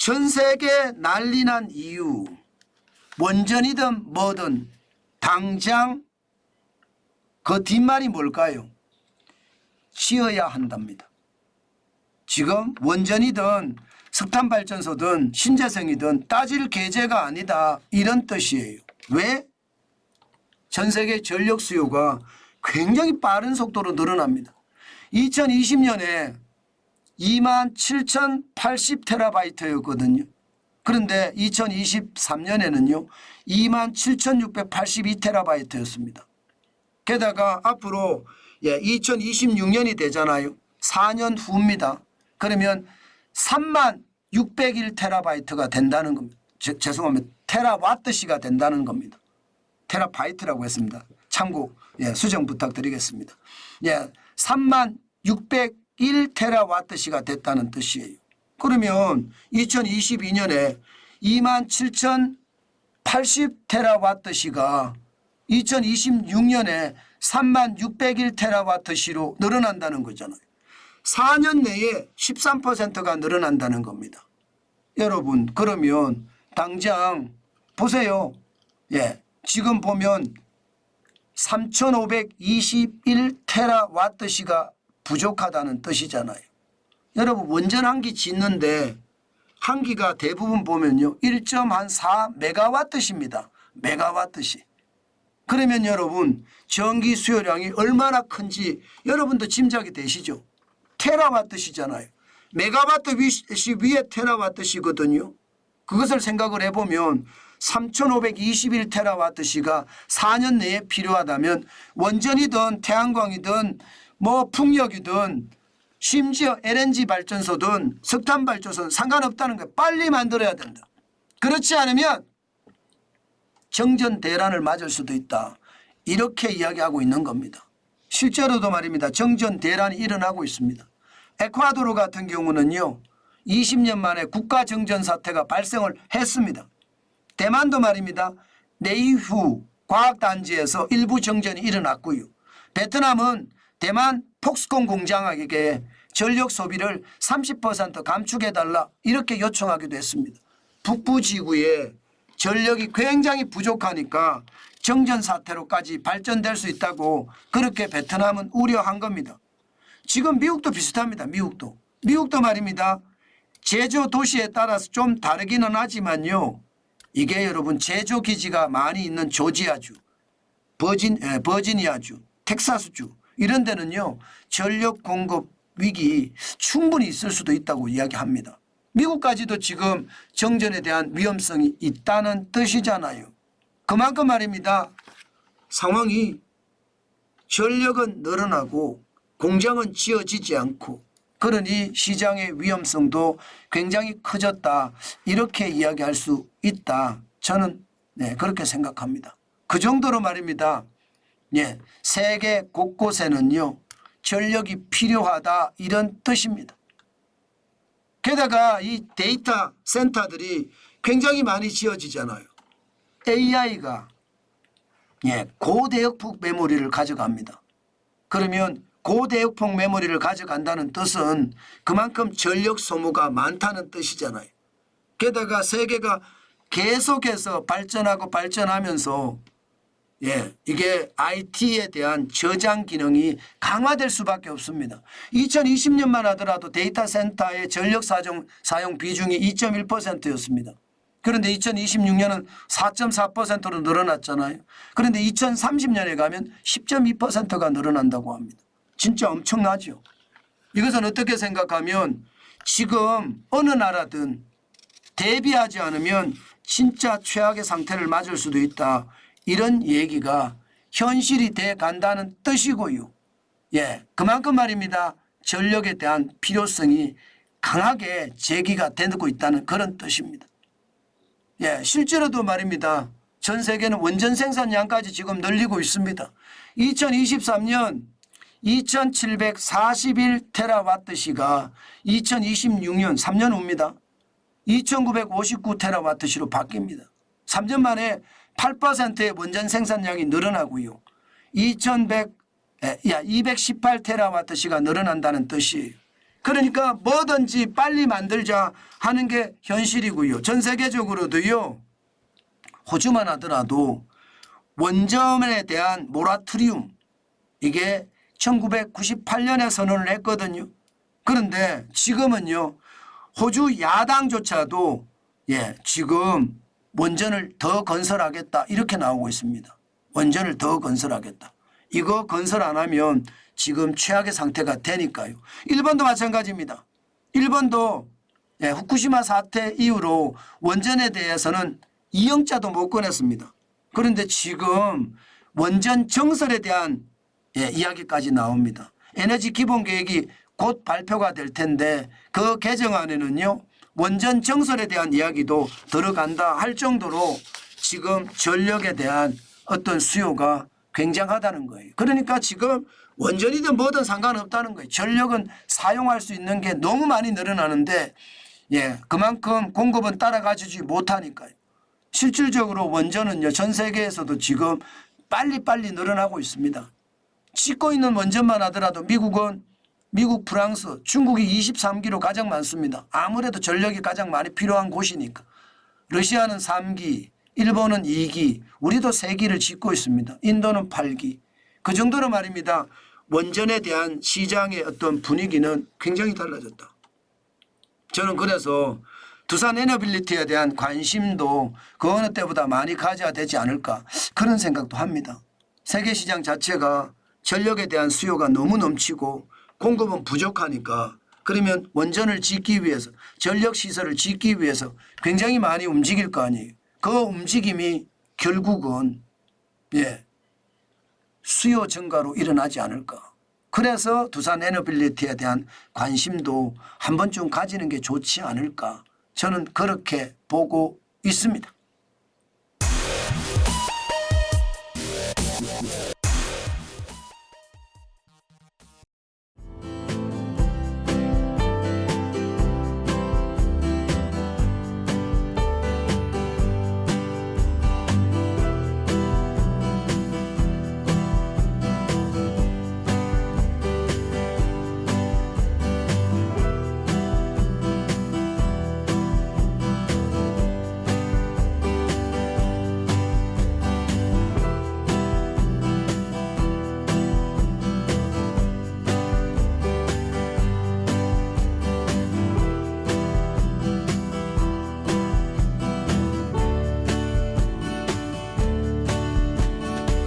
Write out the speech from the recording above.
전 세계 난리 난 이유, 원전이든 뭐든 당장 그 뒷말이 뭘까요? 지어야 한답니다. 지금 원전이든 석탄발전소든 신재생이든 따질 계제가 아니다, 이런 뜻이에요. 왜? 전 세계 전력 수요가 굉장히 빠른 속도로 늘어납니다. 2020년에 27,080테라바이트였거든요. 그런데 2023년에는요 27,682테라바이트였습니다. 게다가 앞으로 2026년이 되잖아요. 4년 후입니다. 그러면 3601테라바이트가 된다는 겁니다. 죄송합니다. 테라와트시가 된다는 겁니다. 테라바이트라고 했습니다. 참고 수정 부탁드리겠습니다. 3601테라와트시가 됐다는 뜻이에요. 그러면 2022년에 27,080테라와트시가 2026년에 3601테라와트시로 늘어난다는 거잖아요. 4년 내에 13%가 늘어난다는 겁니다. 여러분, 그러면 당장 보세요. 지금 보면 3,521테라와트시가 부족하다는 뜻이잖아요. 여러분, 원전 한 기 짓는데 한 기가 대부분 보면요 1.4메가와트시입니다. 메가와트시. 그러면 여러분 전기 수요량이 얼마나 큰지 여러분도 짐작이 되시죠? 테라와트시잖아요. 메가와트시 위에 테라와트시거든요. 그것을 생각을 해보면 3,521테라와트시가 4년 내에 필요하다면 원전이든 태양광이든 뭐 풍력이든 심지어 LNG 발전소든 석탄 발전소는 상관없다는 거예요. 빨리 만들어야 된다. 그렇지 않으면 정전 대란을 맞을 수도 있다. 이렇게 이야기하고 있는 겁니다. 실제로도 말입니다. 정전 대란이 일어나고 있습니다. 에콰도르 같은 경우는요 20년 만에 국가 정전 사태가 발생을 했습니다. 대만도 말입니다. 네이후 과학단지에서 일부 정전이 일어났고요. 베트남은 대만 폭스콘 공장에게 전력 소비를 30% 감축해달라 이렇게 요청하기도 했습니다. 북부지구에 전력이 굉장히 부족하니까 정전 사태로까지 발전될 수 있다고 그렇게 베트남은 우려한 겁니다. 지금 미국도 비슷합니다. 미국도 말입니다. 제조 도시에 따라서 좀 다르기는 하지만요. 이게 여러분 제조 기지가 많이 있는 조지아주, 버지니아주, 텍사스주 이런 데는요. 전력 공급 위기 충분히 있을 수도 있다고 이야기합니다. 미국까지도 지금 정전에 대한 위험성이 있다는 뜻이잖아요. 그만큼 말입니다. 상황이 전력은 늘어나고 공장은 지어지지 않고 그러니 시장의 위험성도 굉장히 커졌다. 이렇게 이야기할 수 있다. 저는 그렇게 생각합니다. 그 정도로 말입니다. 세계 곳곳에는요. 전력이 필요하다 이런 뜻입니다. 게다가 이 데이터 센터들이 굉장히 많이 지어지잖아요. AI가 고대역폭 메모리를 가져갑니다. 그러면 고대역폭 메모리를 가져간다는 뜻은 그만큼 전력 소모가 많다는 뜻이잖아요. 게다가 세계가 계속해서 발전하고 발전하면서 이게 IT에 대한 저장 기능이 강화될 수밖에 없습니다. 2020년만 하더라도 데이터 센터의 전력 사용 비중이 2.1%였습니다. 그런데 2026년은 4.4%로 늘어났잖아요. 그런데 2030년에 가면 10.2%가 늘어난다고 합니다. 진짜 엄청나죠. 이것은 어떻게 생각하면 지금 어느 나라든 대비하지 않으면 진짜 최악의 상태를 맞을 수도 있다. 이런 얘기가 현실이 돼 간다는 뜻이고요. 그만큼 말입니다. 전력에 대한 필요성이 강하게 제기가 되고 있다는 그런 뜻입니다. 실제로도 말입니다. 전 세계는 원전 생산량까지 지금 늘리고 있습니다. 2023년 2741테라와트시가 2026년 3년 후입니다. 2959테라와트시로 바뀝니다. 3년 만에 8%의 원전 생산량이 늘어나고요. 218테라와트시가 늘어난다는 뜻이에요. 그러니까 뭐든지 빨리 만들자 하는 게 현실이고요. 전 세계적으로도요. 호주만 하더라도 원전에 대한 모라토리움 이게 1998년에 선언을 했거든요. 그런데 지금은요. 호주 야당조차도 지금 원전을 더 건설하겠다 이렇게 나오고 있습니다. 원전을 더 건설하겠다. 이거 건설 안 하면 지금 최악의 상태가 되니까요. 일본도 마찬가지입니다. 일본도 후쿠시마 사태 이후로 원전에 대해서는 이영자도 못 꺼냈습니다. 그런데 지금 원전 정설에 대한 이야기까지 나옵니다. 에너지 기본 계획이 곧 발표가 될 텐데 그 개정안에는요. 원전 정설에 대한 이야기도 들어간다 할 정도로 지금 전력에 대한 어떤 수요가 굉장하다는 거예요. 그러니까 지금 원전이든 뭐든 상관없다는 거예요. 전력은 사용할 수 있는 게 너무 많이 늘어나는데 그만큼 공급은 따라가지 못하니까요. 실질적으로 원전은요. 전 세계에서도 지금 빨리빨리 늘어나고 있습니다. 짓고 있는 원전만 하더라도 미국, 프랑스, 중국이 23기로 가장 많습니다. 아무래도 전력이 가장 많이 필요한 곳이니까. 러시아는 3기, 일본은 2기, 우리도 3기를 짓고 있습니다. 인도는 8기. 그 정도로 말입니다. 원전에 대한 시장의 어떤 분위기는 굉장히 달라졌다. 저는 그래서 두산 에너빌리티에 대한 관심도 그 어느 때보다 많이 가져야 되지 않을까 그런 생각도 합니다. 세계 시장 자체가 전력에 대한 수요가 너무 넘치고 공급은 부족하니까 그러면 원전을 짓기 위해서 전력시설을 짓기 위해서 굉장히 많이 움직일 거 아니에요. 그 움직임이 결국은 수요 증가로 일어나지 않을까. 그래서 두산 에너빌리티에 대한 관심도 한 번쯤 가지는 게 좋지 않을까. 저는 그렇게 보고 있습니다.